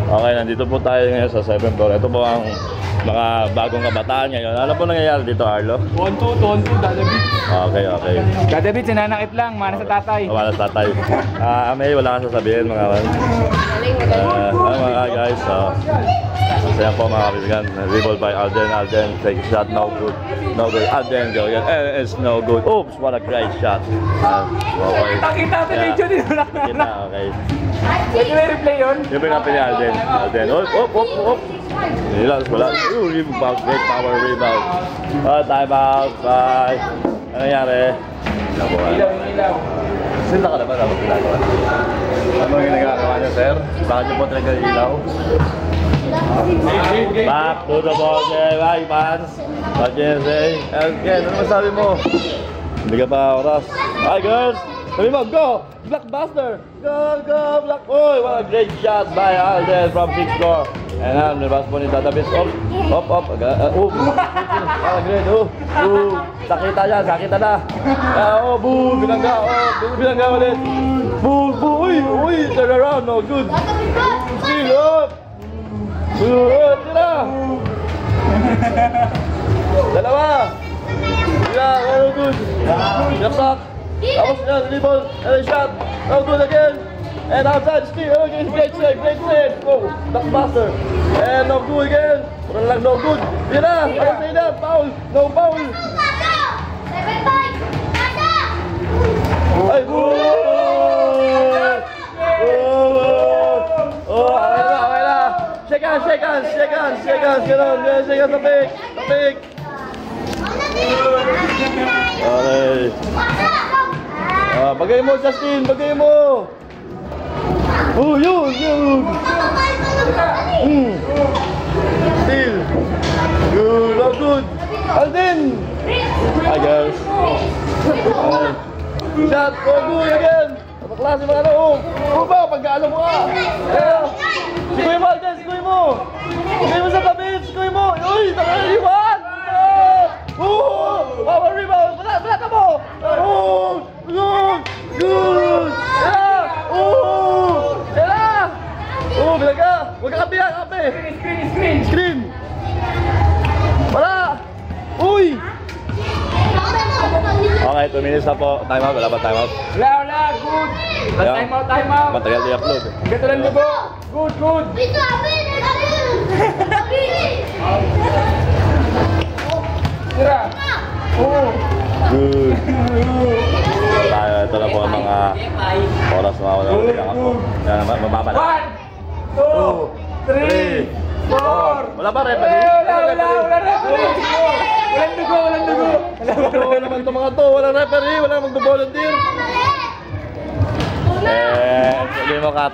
Okay, nandito po tayo ngayon sa 7th floor. Ito po ang mga bagong kabataan ngayon. Ano po nangyayari dito, Arlo? 1-2, Dadabit. Okay. Dadabit, sinanakit lang, mana sa tatay. Wala sa tatay. May wala kang sasabihin mga man. Mga guys, masaya po mga kapigan. Dribble by Alden. Take a shot, no good. Alden go again. It's no good. Oops, what a great shot. Okay. Kita sa video dito na. Okay. Pwede may replay yun? Yung pinapin ni Alden. Op. Nilang wala. Rebound. Great power rebound. Time out. Bye. Ano nangyari? Ilaw. Sila ka na ba? Dapat ginagawa. Ano yung ginagawa niyo, sir? Bakit niyo po talaga ilaw? Back to the ball game. Bye, fans. What can you say? Again, ano masabi mo? Hindi ka pa oras. Hi, girls! Sabi mo, go! Blockbuster! Go! Block! Uy, what a great shot by Alden from 6 score. And now, nilabas po ni Dadabit. Op. What a great, Sakita na. Bilangga ulit. Uy, turn around, no good. Still up. Tira. Dalawa. No good. Yaksak. Tapos yan, dribble, and a shot. No good again. And outside still, great save. Go, blockbuster. And no good again. Wala lang no good. Tira, ano sa ina? Foul. No foul. Ay, okay na. Shake hands. Ganon, shake hands sa pick. Okay. Bagay mo, Justin, yun. Still. Good, no good. Alden. Hi, guys. Shot, no good again. Klase mga ano, pag-gaalo mo ka. Sikoy mo, Alden, sikoy mo sa tabi, Uy, nakaliwan. Power rebound, balata mo. Good. Bilaga. Huwag ka kapihan, kape. Screen. Wala. Uy. Okay, 2 minutes na po. Time out, wala ba time out? Wala, good. Time out. Matagal i-upload. Gato lang dugo. Good. Tira. Good. Ito na po ang mga oras na wala ako. Mababa na. 1, 2, 3, 4. Wala ba referee? Wala referee. Walang dugo. Wala naman itong mga to. Walang referee. Wala mag-volunteer. Sabi mo, Kat.